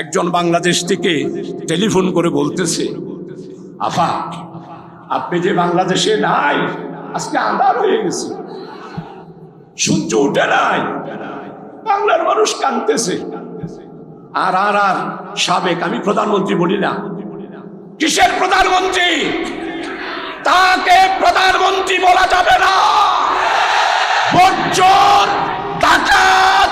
একজন বাংলাদেশ থেকে টেলিফোন করে বলতেছে, আপা আপনি যে বাংলাদেশে নাই, আজকে আন্ধার হয়ে গেছে, সূর্য উঠে নাই, বাংলার মানুষ কাঁদতেছে। আর আর আর সাবেক, আমি প্রধানমন্ত্রী বলি না, কিসের প্রধানমন্ত্রী? তাকে প্রধানমন্ত্রী বলা যাবে না। বজ্জর, ডাকাত,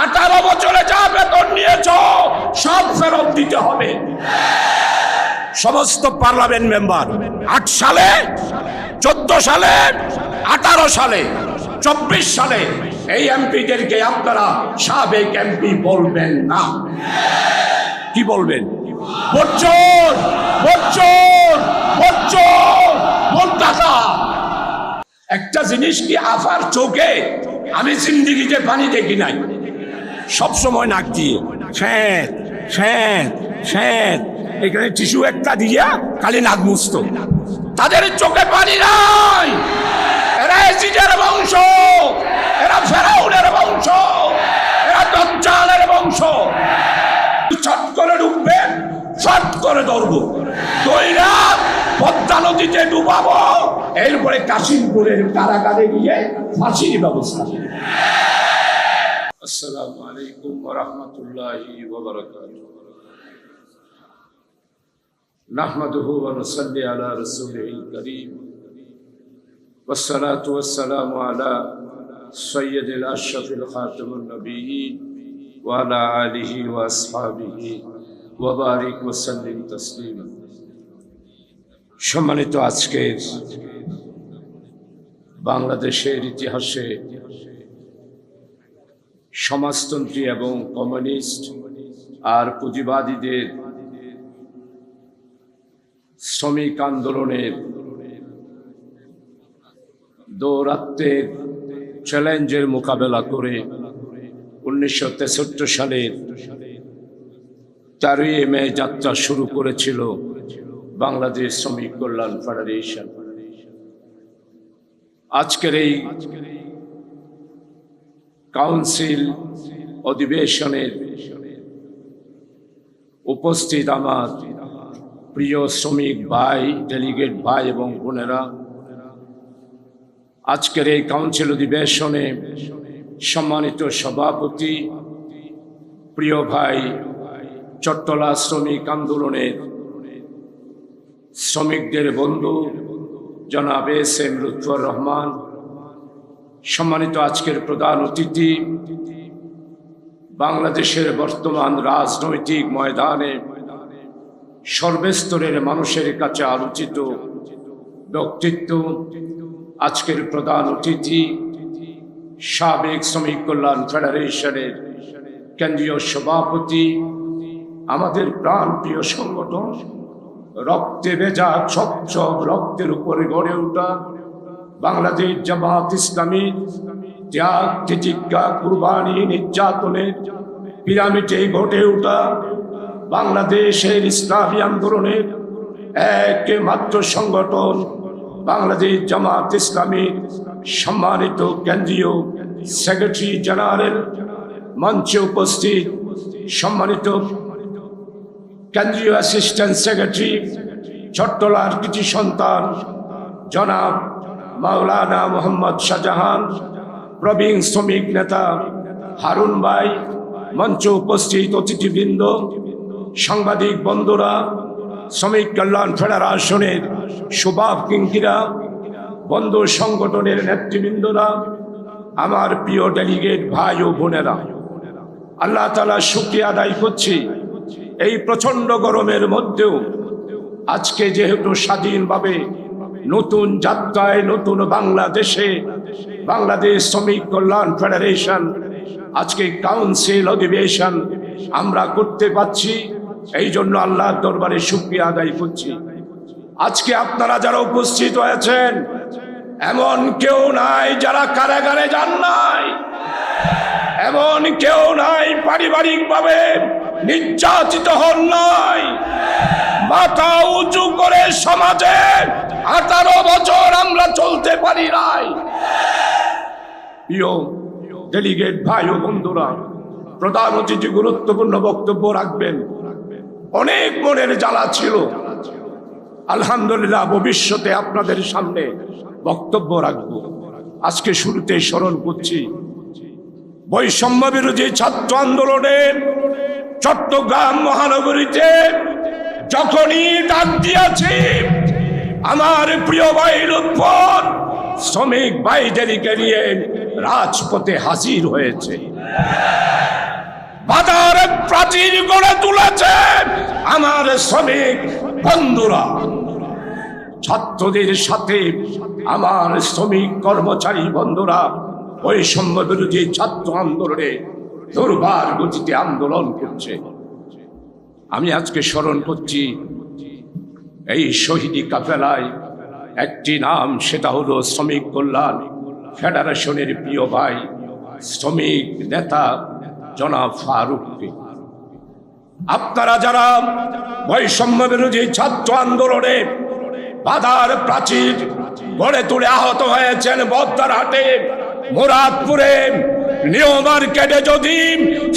18 বছরে যা বেতন নিয়েছ সব ফেরত দিতে হবে। সমস্ত পার্লামেন্ট মেম্বার 8 সালে, 14 সালে, 18 সালে, 24 সালে এই এমপিদেরকে আপনারা সাবেক এমপি বলবেন না। কি বলবেন? বজ্জর, বজ্জর, বজ্জর, মোন্তাজা। একটা জিনিস কি আফার চোখে আমি জিন্দিগিতে পানি দেখি নাই, সবসময় নাক দিয়ে শ্যাঁত শ্যাঁত শ্যাঁত, এখানে টিস্যু একটা দিয়া খালি নাক মুছতো। তাদের চোখে পানি নাই। এরা এজিদের বংশ, এরা ফেরাউনের বংশ, এরা দাজ্জালের বংশ। ছট করে ডুববে, ছট করে ধরবো, দইরা পদ্মা নদীতে ডুবাবো, এরপরে কাশিমপুরের কারাগারে গিয়ে ফাঁসির ব্যবস্থা। আসসালামু আলাইকুম ওয়া রাহমাতুল্লাহি ওয়া বারাকাতুহু। নাহমাদুহু ওয়া নুসাল্লি আলা রাসূলিল কারীম ওয়াসসালাতু ওয়াসসালামু আলা সাইয়্যিদিল আশরাফিল খাতামুন নবিয়্যিন ওয়া আলা আলিহি ওয়া আসহাবিহি ওয়া বারিক ওয়া সাল্লিম তাসলিমা। সম্মানিত, আজকের বাংলাদেশের ইতিহাসে সমাজতন্ত্রী এবং কমিউনিস্ট আর পুঁজিবাদীদের শ্রমিক আন্দোলনের দৌরাত্ম্যের চ্যালেঞ্জের মোকাবেলা করে 1963 সালের 13 মে যাত্রা শুরু করেছিল বাংলাদেশ শ্রমিক কল্যাণ ফেডারেশন। আজকের এই কাউন্সিল অধিবেশনের উপস্থিত আমার প্রিয় শ্রমিক ভাই, ডেলিগেট ভাই এবং বোনেরা, আজকের এই কাউন্সিল অধিবেশনে সম্মানিত সভাপতি, প্রিয় ভাই, চট্টলা শ্রমিক আন্দোলনের শ্রমিকদের বন্ধু জনাব এস.এম. লুৎফর রহমান, সম্মানিত আজকের প্রধান অতিথি, বাংলাদেশের বর্তমান রাজনৈতিক ময়দানে সর্বস্তরের মানুষের কাছে আলোচিত ব্যক্তিত্ব, আজকের প্রধান অতিথি, সাবেক শ্রমিক কল্যাণ ফেডারেশনের কেন্দ্রীয় সভাপতি, আমাদের প্রাণপ্রিয় সংগঠন রক্তে ভেজা ঝকঝক রক্তের উপরে গড়ে ওঠা বাংলাদেশ জামাত ইসলামী, ত্যাগ, তিতিক্ষা, কুরবানি, নির্যাতনের পিরামিডে গড়ে ওঠা বাংলাদেশের ইসলামী আন্দোলনের একমাত্র সংগঠন বাংলাদেশ জামাত ইসলামীর সম্মানিত কেন্দ্রীয় সেক্রেটারি জেনারেল, মঞ্চে উপস্থিত সম্মানিত কেন্দ্রীয় অ্যাসিস্ট্যান্ট সেক্রেটারি, চট্টলার কৃতি সন্তান জনাব মাওলানা মোহাম্মদ শাহজাহান, প্রবীণ শ্রমিক নেতা হারুন ভাই, মঞ্চে উপস্থিত অতিথিবৃন্দ, সাংবাদিক বন্ধুরা, শ্রমিক কল্যাণ ফেডারেশনের শুভাকাঙ্ক্ষীরা, বন্ধু সংগঠনের নেতৃবৃন্দরা, আমার প্রিয় ডেলিগেট ভাই ও বোনেরা, আল্লাহ তাআলা শুকরিয়া আদায় করছি এই প্রচন্ড গরমের মধ্যেও আজকে যেহেতু স্বাধীনভাবে নতুন যাত্রায় নতুন বাংলাদেশে বাংলাদেশ শ্রমিক কল্যাণ ফেডারেশন আজকে কাউন্সিল অধিবেশন আমরা করতে পারছি, এই জন্য আল্লাহর দরবারে শুকরিয়া আদায় করছি। আজকে আপনারা যারা উপস্থিত হয়েছেন, এমন কেউ নাই যারা কারাগারে যান নাই, এমন কেউ নাই পারিবারিকভাবে নির্যাতিত হন নাই, মাথা উঁচু করে সমাজে 18 বছর আমরা চলতে পারি নাই। প্রিয় ডেলিগেট ভাই ও বন্ধুরা, প্রধান অতিথি গুরুত্বপূর্ণ বক্তব্য রাখবেন। অনেক মনের জ্বালা ছিল, আলহামদুলিল্লাহ ভবিষ্যতে আপনাদের সামনে বক্তব্য রাখবো। আজকে শুরুতে স্মরণ করছি বৈষম্য বিরোধী ছাত্র আন্দোলনে চট্টগ্রাম মহানগরীতে যখনই ডাক দিয়েছি, আমার প্রিয় ভাই লুৎফর শ্রমিক ভাইদেরকে নিয়ে রাজপথে হাজির হয়েছে। বাজার প্রাচীর গড়ে তুলেছে আমার শ্রমিক বন্ধুরা। ছাত্রদের সাথে আমার শ্রমিক কর্মচারী বন্ধুরা বৈষম্য বিরোধী ছাত্র আন্দোলনে দুর্বার গতিতে আন্দোলন করছে। আমি আজকে স্মরণ করছি এই শহীদি কাফেলায় একটি নাম, সেটা হলো শ্রমিক কল্যাণ ফেডারেশনের প্রিয় ভাই শ্রমিক নেতা জনাব ফারুককে। আপনারা যারা বৈষম্য বিরোধী ছাত্র আন্দোলনে বাধার প্রাচীর গড়ে তুলে আহত হয়েছেন বদ্দারহাটে, মুরাদপুরে, নিউ মার্কেটে, যদি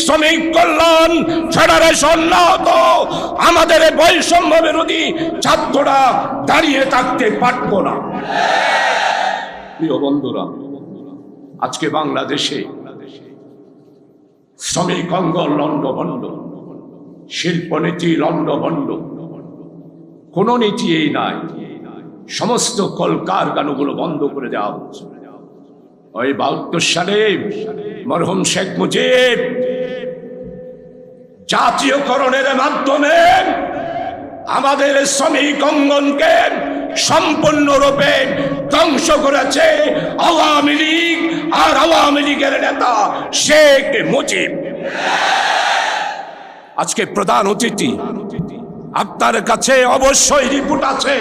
শ্রমিক কল্যাণ ফেডারেশন না হতো, আমাদের বৈষম্য বিরোধী ছাত্ররা দাঁড়িয়ে থাকতে পারত না। প্রিয় বন্ধুরা, আজকে বাংলাদেশে শ্রমিক অঙ্গন লন্ডভন্ড, শিল্পনীতি লন্ডভন্ড, কোন নীতি এই নাই। সমস্ত কলকারখানাগুলো বন্ধ করে দেওয়া হচ্ছে। ওই ৭২ সালে মরহুম শেখ মুজিব জাতীয়করণের মাধ্যমে আমাদের শ্রমিক অঙ্গনকে সম্পূর্ণরূপে ধ্বংস করেছে আওয়ামী লীগ আর আওয়ামী লীগের নেতা শেখ মুজিব। আজকে প্রধান অতিথি, আপনার কাছে অবশ্যই রিপোর্ট আছে।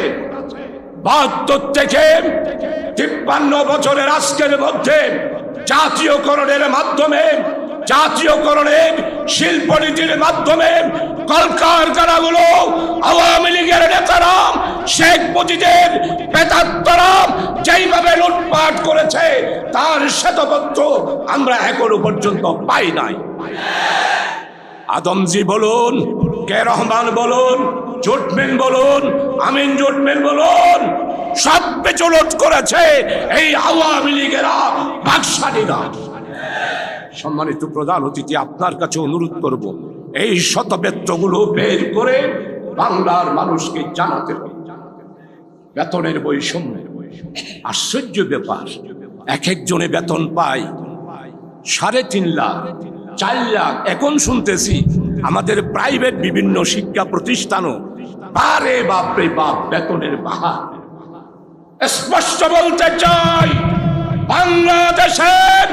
৭২ থেকে ৫৩ বছরের আজকের মধ্যে জাতীয়করণের মাধ্যমে, জাতীয়করণের শিল্পনীতির মাধ্যমে কলকারখানাগুলো আওয়ামী লীগের নেতারা, শেখ মুজিবের প্রেতাত্মারা যেইভাবে লুটপাট করেছে তার শ্বেতপত্র আমরা এখনো পর্যন্ত পাই নাই। আদমজি বলুন, কে রহমান বলুন, জুটমিন বলুন, আমিন জুটমিন বলুন, সব পেচলট করেছে এই আওয়ামী লীগেরা, বাকশালীরা। সম্মানিত প্রধান অতিথি, আপনার কাছে অনুরোধ করব, এই শতবেত্রগুলো বের করে বাংলার মানুষকে জানাতে হবে। বেতনের বৈষম্য আশ্চর্য ব্যাপার। এক একজনে বেতন পায় ৩.৫ লাখ, ৪ লাখ। এখন শুনতেছি আমাদের প্রাইভেট বিভিন্ন শিক্ষা প্রতিষ্ঠানও বারে বাপরে বাপ বেতনের বাহার। স্পষ্ট বলতে চাই, বাংলাদেশের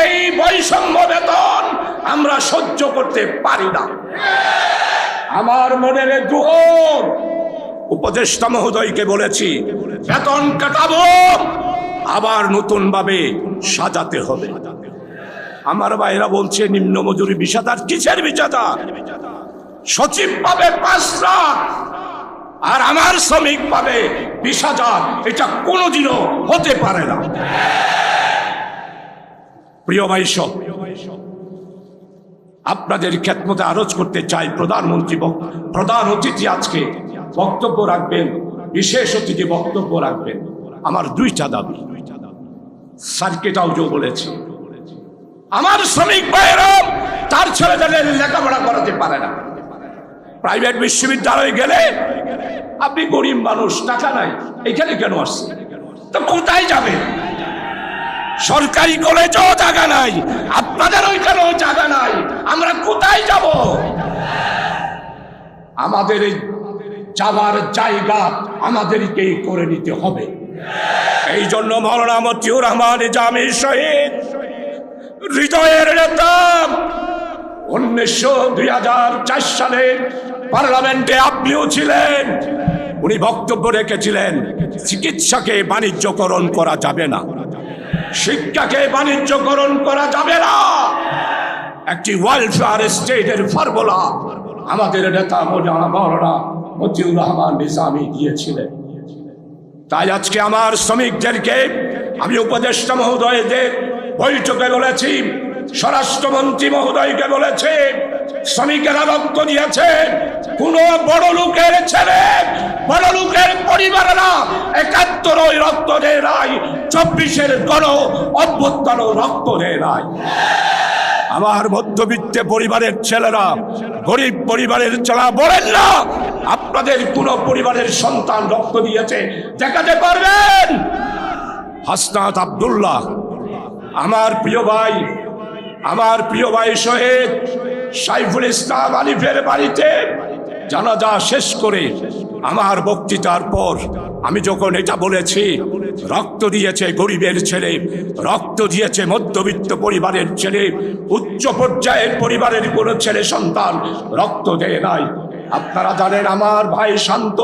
এই বৈষম্য বেতন আমরা সহ্য করতে পারি না। আমার মনের দুঃখ, উপদেষ্টা মহোদয়কে বলেছি, বেতন কাটাবো, আবার নতুন ভাবে সাজাতে হবে। আমার ভাইরা বলছে নিম্ন মজুরি ২০,০০০। কিসের ২০,০০০? সচিব পাবে ৫ লাখ আর আমার শ্রমিক পাবে ২০,০০০। এটা কোনোদিনও হতে পারে না। প্রিয় ভাই সব, আপনাদের খেদমতে আরজ করতে চাই, প্রধান অতিথি আজকে বক্তব্য রাখবেন, বিশেষ অতিথি বক্তব্য রাখবেন। আমার ২টা দাবি, সার্কিট হাউসেও বলেছি, আমার শ্রমিক ভাইয়েরা তার ছেলেদের লেখাপড়া করাতে পারে না। প্রাইভেট বিশ্ববিদ্যালয়ে গেলে আপনি গরিব মানুষ, টাকা নাই, এখানে কেন আসছে? তো কোথায় যাবে? সরকারি কলেজেও জায়গা নাই, আপনাদের ওইখানেও জায়গা নাই, আমরা কোথায় যাব? আমাদের যাওয়ার জায়গা আমাদেরকেই করে নিতে হবে। এই জন্য মাওলানা মতিউর রহমান জামি শহীদ হৃদয়ের নেতা ২০০৪ সালে পার্লামেন্টে আপনিও ছিলেন, উনি বক্তব্য রেখেছিলেন, চিকিৎসাকে বাণিজ্যকরণ করা যাবে না, শিক্ষাকে বাণিজ্যকরণ করা যাবে না। একটি ওয়েলফেয়ার স্টেটের ফর্মুলা আমাদের নেতা মাওলানা মতিউর রহমান নিজামী দিয়েছিলেন। তাই আজকে আমার শ্রমিকদেরকে আমি উপদেষ্টা মহোদয়দের বৈঠকে বলেছি, স্বরাষ্ট্রমন্ত্রী মহোদয়কে বলেছে, শ্রমিকেরা রক্ত দিয়েছে, কোন বড় লোকের ছেলে, বড় লোকের পরিবারেরা ৭১ ওই রক্ত দেয় নাই, ২৪-এর গণ অভ্যুত্থানও রক্ত দেয় নাই। আমার মধ্যবিত্ত পরিবারের ছেলেরা, গরিব পরিবারের ছেলেরা বলেন না আপনাদের কোন পরিবারের সন্তান রক্ত দিয়েছে, দেখাতে পারবেন? হাসনাত আব্দুল্লাহ আমার প্রিয় ভাই শহীদ সাইফুল ইসলাম আলিফের বাড়িতে জানাজা শেষ করে আমার বক্তৃতার পর আমি যখন এটা বলেছি, রক্ত দিয়েছে গরিবের ছেলে, রক্ত দিয়েছে মধ্যবিত্ত পরিবারের ছেলে, উচ্চ পর্যায়ের পরিবারের কোনো ছেলে সন্তান রক্ত দেয় নাই। আপনারা জানেন আমার ভাই শান্ত,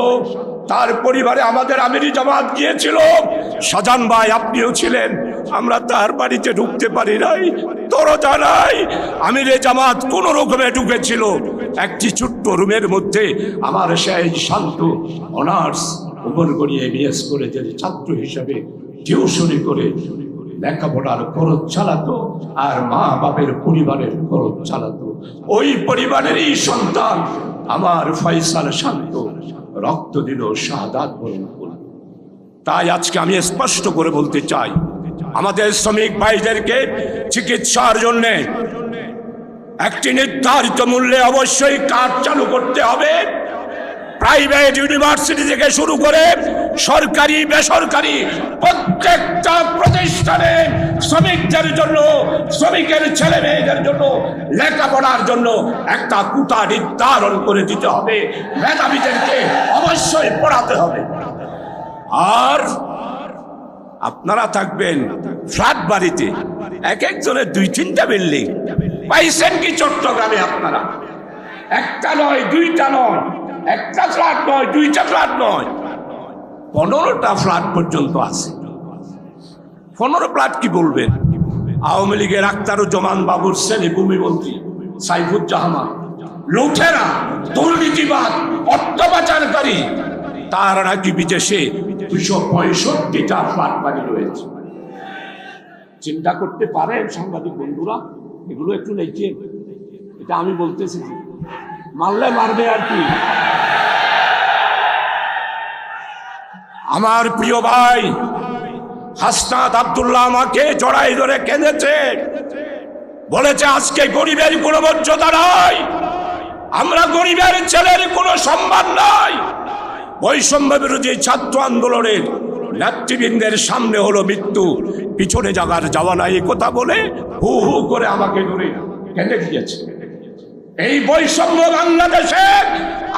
তার পরিবারে আমাদের আমিরি জামাত গিয়েছিল, শাহজাহান ভাই আপনিও ছিলেন, আমরা তার বাড়িতে ঢুকতে পারি নাই, দরজা নাই, আমিরে জামাত কোন রকমে ঢুকেছিল একটি ছোট্ট রুমের মধ্যে। আমার সেই শান্ত অনার্স উপর করিয়ে বিএস করে যে ছাত্র হিসাবে টিউশনি করে লেখাপড়ার খরচ চালাতো আর মা বাপের পরিবারের খরচ চালাতো, ওই পরিবারেরই সন্তান আমার ফয়সাল শান্ত রক্ত দিল, শাহাদাত বরণ করল। তাই আজকে আমি স্পষ্ট করে বলতে চাই, আমাদের শ্রমিক ভাইদেরকে চিকিৎসার জন্য একটি নির্ধারিত মূল্যে অবশ্যই কার্ড চালু করতে হবে। প্রাইভেট ইউনিভার্সিটি থেকে শুরু করে সরকারি বেসরকারি প্রত্যেকটা প্রতিষ্ঠানে শ্রমিকদের জন্য, শ্রমিকের ছেলে মেয়েদের জন্য লেখাপড়ার জন্য একটা কোটা নির্ধারণ করে দিতে হবে। মেধাবীদেরকে অবশ্যই পড়াতে হবে। আর আপনারা থাকবেন ফ্ল্যাট বাড়িতে, এক একজনের ২-৩টা বিল্ডিং পাইছেন কি চট্টগ্রামে? আপনারা একটা নয়, দুইটা নয়, একটা ফ্ল্যাট নয়, দুইটা ফ্ল্যাট নয়, 15টা ফ্ল্যাট পর্যন্ত আছে। 15 ফ্ল্যাট কি বলবেন? আওয়ামী লীগের আখতারুজ্জামান বাবুর ছেলে ভূমিমন্ত্রী সাইফুজ্জামান, লুঠেরা, দুর্নীতিবাদ, অর্থ পাচারকারী, তার নাকি বিদেশে 265টা ফ্ল্যাট বাড়ি রয়েছে। চিন্তা করতে পারেন সাংবাদিক বন্ধুরা? এগুলো একটু লিখে, এটা আমি বলতেছি, মারলে মারবে আর কি। আমার প্রিয় ভাই হাসনাত আব্দুল্লাহ আমাকে জড়াই ধরে কেঁদেছে, বলেছে আজকে গরিবের কোনো মর্যাদা নাই, আমরা গরিবের ছেলের কোনো সম্মান নাই। বৈষম্য বিরোধী ছাত্র আন্দোলনের নেতৃবৃন্দের সামনে হলো মৃত্যু, পিছনে জাগার যাওয়া নাই, কথা বলে হু হু করে আমাকে ধরে কেঁদে দিয়েছে। এই বৈষম্য বাংলাদেশে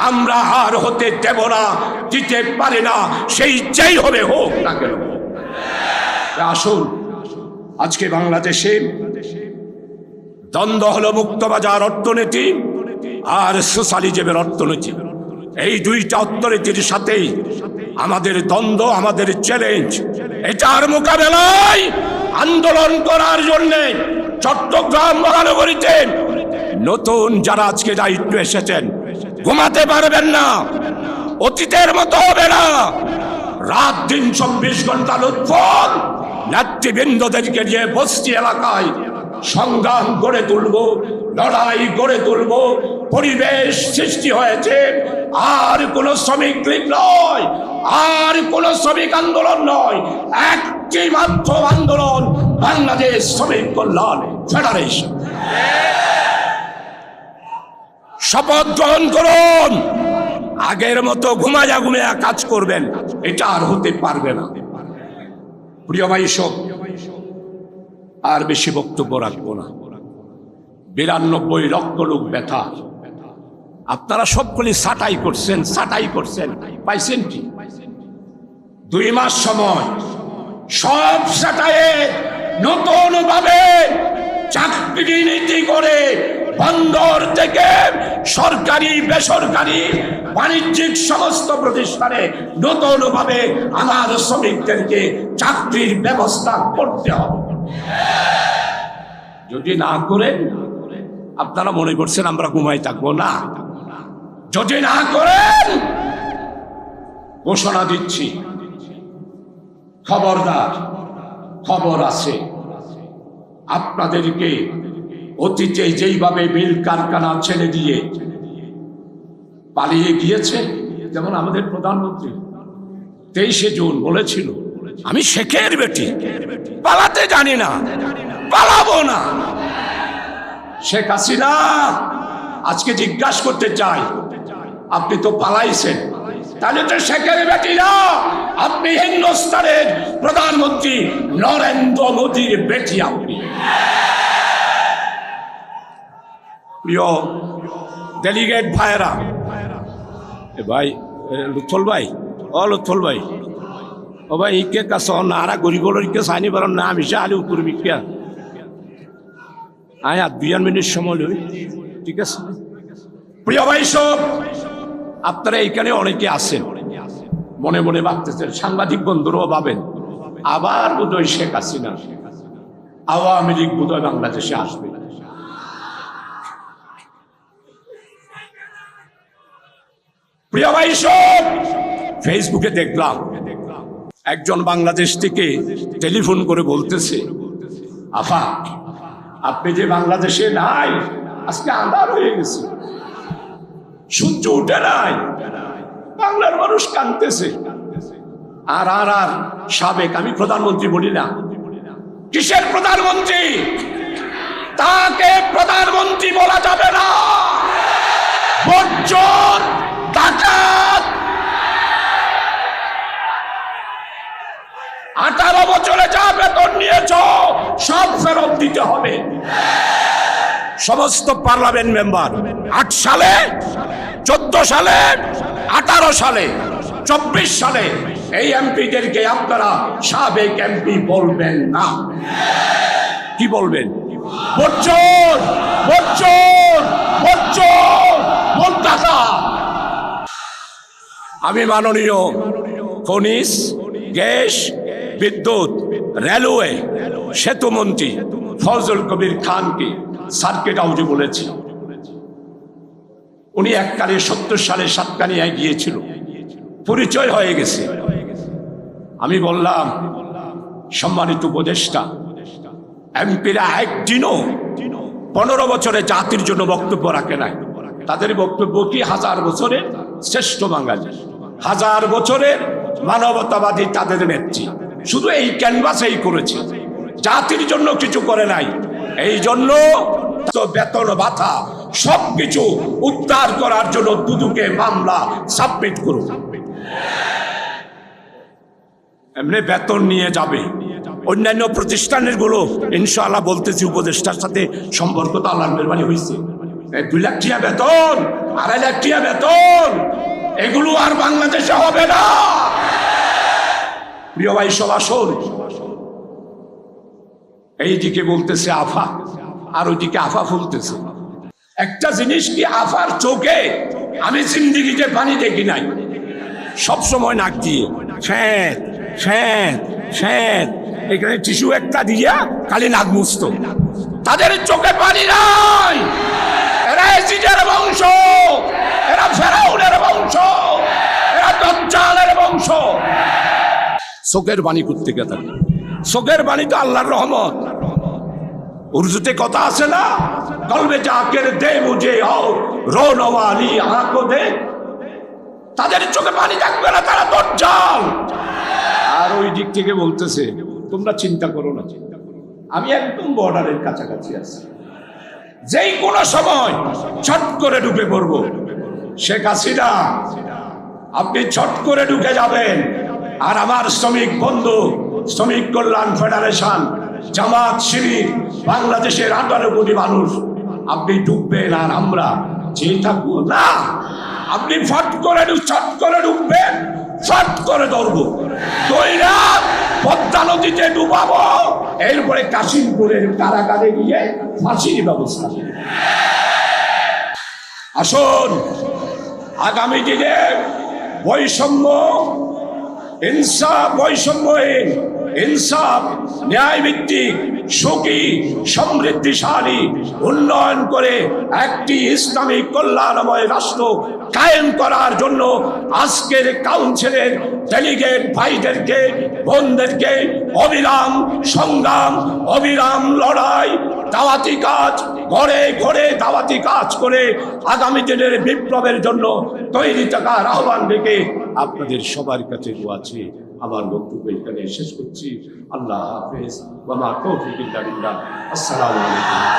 আমরা আর হতে দেব না, দিতে পারি না, সেই যেই হবে হোক না কেন। আসুন, আজকে বাংলাদেশে দ্বন্দ্ব হলো মুক্তবাজার অর্থনীতি আর সোশ্যালিজমের অর্থনীতি। এই দুইটা অর্থনীতির সাথেই আমাদের দ্বন্দ্ব, আমাদের চ্যালেঞ্জ। এটার মোকাবেলায় আন্দোলন করার জন্য চট্টগ্রাম মহানগরীতে নতুন যারা আজকে দায়িত্ব এসেছেন, ঘুমাতে পারবেন না, অতীতের মতো হবে না, রাত দিন 24 ঘন্টা উৎফল নেতৃবৃন্দদেরকে নিয়ে বস্তি এলাকায় সংগ্রাম গড়ে তুলব, লড়াই গড়ে তুলব। পরিবেশ সৃষ্টি হয়েছে, আর কোন শ্রমিক লীগ নয়, আর কোন শ্রমিক আন্দোলন নয়, একটি মাত্র আন্দোলন, বাংলাদেশ শ্রমিক কল্যাণ ফেডারেশন। শপথ গ্রহণ করুন, আগের মতো ঘুমায়া ঘুমায়া কাজ করবেন, এটা আর হতে পারবে না। প্রিয় ভাই সব, আর বেশি বক্তব্য রাখবো না। 92 লক্ষ লোক ব্যথা, আপনারা সবগুলি ছাঁটাই করছেন, পাইছেন কি? 2 মাস সময়, সব ছাঁটাইয়ে নতুন ভাবে চাকরি নীতি করে বন্দর থেকে সরকারি বেসরকারি বাণিজ্যিক সমস্ত প্রতিষ্ঠানে নতুন ভাবে আমার শ্রমিকদেরকে চাকরির ব্যবস্থা করতে হবে। যদি না করেন, আপনারা মনে করছেন আমরা ঘুমাই থাকবো না। যদি না করেন, ঘোষণা দিচ্ছি, খবরদার, খবর আছে, আপনাদেরকে অতীতে যেইভাবে মিল কারখানা ছেড়ে দিয়ে পালিয়ে গিয়েছে, যেমন আমাদের প্রধানমন্ত্রী 23শে জুন বলেছিল, আমি শেখের বেটি, পালাতে জানি না, পালাবো না। শেখ হাসিনা আজকে জিজ্ঞাসা করতে চাই, আপনি তো পালাইছেন, তাহলে তো শেখের বেটি না, আপনি হিন্দুস্তানের প্রধানমন্ত্রী নরেন্দ্র মোদীর বেটি। আপনি প্রিয় ডেলিগেট ভাইরা, ভাই লুৎফল ভাই, ও লুৎফল ভাই, ও ভাই ইকে কাছে নারা গরিবর ইকে সাইনি পারেন না, আমি আলি উত্তর বিজ্ঞা আয় 2 মিনিট সময় লই, ঠিক আছে? প্রিয় ভাই সব, আপনারা এইখানে অনেকে আছেন, মনে মনে ভাবতেছেন, সাংবাদিক বন্ধুরাও ভাবেন আবার বোধহয় শেখ হাসিনা, আওয়ামী লীগ বোধহয় বাংলাদেশে আসবে। প্রিয় ভাই সব, ফেসবুকে দেখলাম একজন বাংলাদেশ থেকে টেলিফোন করে বলতেছে, আফা আপনি যে বাংলাদেশে নাই, আজকে আন্ধার হয়ে গেছে, সূর্য উঠে নাই, বাংলার মানুষ কাঁদতেছে। আর আর আর সাবেক, আমি প্রধানমন্ত্রী বলি না, কিসের প্রধানমন্ত্রী? তাকে প্রধানমন্ত্রী বলা যাবে না, বজ্জর ডাকাত। 18 বছরে যা বেতন নিয়েছ সব ফেরত দিতে হবে। সমস্ত পার্লামেন্ট মেম্বার 8 সালে, 14 সালে, 18 সালে, 24 সালে এই এমপিদেরকে আপনারা সাবেক এমপি বলবেন না। কি বলবেন? বজ্জর, বজ্জর, বজ্জর, বজ্জাতা। আমি মাননীয় খনিজ, গ্যাস, বিদ্যুৎ, রেলওয়ে, সেতু মন্ত্রী ফজল কবির খানকে সার্কিট হাউসে বলেছি, উনি এককালে 70 সালে সাতকানিয়ায় গিয়েছিল, পরিচয় হয়ে গেছে। আমি বললাম, সম্মানিত উপদেষ্টা, এমপিরা একদিনও 15 বছরে জাতির জন্য বক্তব্য রাখে নাই। তাদের বক্তব্য কি? 1000 বছরের শ্রেষ্ঠ বাঙালি, 1000 বছরের মানবতাবাদী তাদের নেত্রী। শুধু এই ক্যানভাসেই করেছে, জাতির জন্য কিছু করে নাই। এই জন্য বেতন ভাতা সবকিছু উদ্ধার করার জন্য দুদুকে মামলা সাবমিট করুন। এমনি বেতন নিয়ে যাবে। অন্যান্য প্রতিষ্ঠানের গুলো ইনশাআল্লাহ বলতেছি, উপদেষ্টার সাথে সম্পর্ক তো আল্লাহর মেহরবানি হয়েছে। 2 লাখ টাকা বেতন, 2.5 লাখ টাকা বেতন, এগুলো আর বাংলাদেশে হবে না। প্রিয় ভাই সব, আসুন, এইদিকে বলতেছে আফা, আর ওইদিকে আফা ফুলতেছে। একটা জিনিস কি, আফার চোখে আমি জিন্দিগিতে পানি দেখি নাই, সবসময় নাক দিয়ে শ্যাঁত শ্যাঁত শ্যাঁত, এখানে টিস্যু একটা দিয়া খালি নাক মুছত। তাদের চোখে পানি নাই। এরা এজিদের বংশ, এরা ফেরাউনের বংশ, এরা দাজ্জালের বংশ। চোখের বাণী করতে গেছে, চোখের বাণী তো আল্লাহর রহমত। উর্দুতে কথা আছে না, কলবে জাকের দে মুঝে আর রোনওয়ালি আঁখো দে। তাদের চোখে পানি থাকবে না, তারা দাজ্জাল। আর ওই দিক থেকে বলতেছে, তোমরা চিন্তা করো না, আমি একদম বর্ডারের কাছাকাছি আছি, যেই কোনো সময় ছট করে ঢুকে পড়বো। শেখ হাসিনা, আপনি ছট করে ঢুকে যাবেন, আর আমার শ্রমিক বন্ধু, শ্রমিক কল্যাণ ফেডারেশন, জামাত, শিবির, বাংলাদেশের 18 কোটি মানুষ, আপনি ঢুকবেন আর আমরা চেয়ে থাকবো না। আপনি ফট করে ছট করে ঢুকবেন, ফট করে ধরবো, দইরা পদ্মা নদীতে ডুবাবো, এরপরে কাশিমপুরের কারাগারে গিয়ে ফাঁসির ব্যবস্থা। আসুন, আগামী দিনে বৈষম্য, ইনসাফ, বৈষম্যহীন, ইনসাফ, ন্যায় ভিত্তিক, সুখী, সমৃদ্ধিশালী উন্নয়ন করে একটি ইসলামিক কল্যাণময় রাষ্ট্র কায়েম করার জন্য আজকের কাউন্সিলের ডেলিগেট ভাইদেরকে, বোনদেরকে অবিরাম সংগ্রাম, অবিরাম লড়াই দাওয়াতি কাজ, ঘরে ঘরে দাওয়াতি কাজ করে আগামী দিনের বিপ্লবের জন্য তৈরি থাকার আহ্বান রেখে আপনাদের সবার কাছে আছে। আমার বক্তব্য এখানে শেষ করছি। আল্লাহ হাফেজ। ওয়া মা তৌফিক ইল্লা বিল্লাহ। আসসালামু আলাইকুম।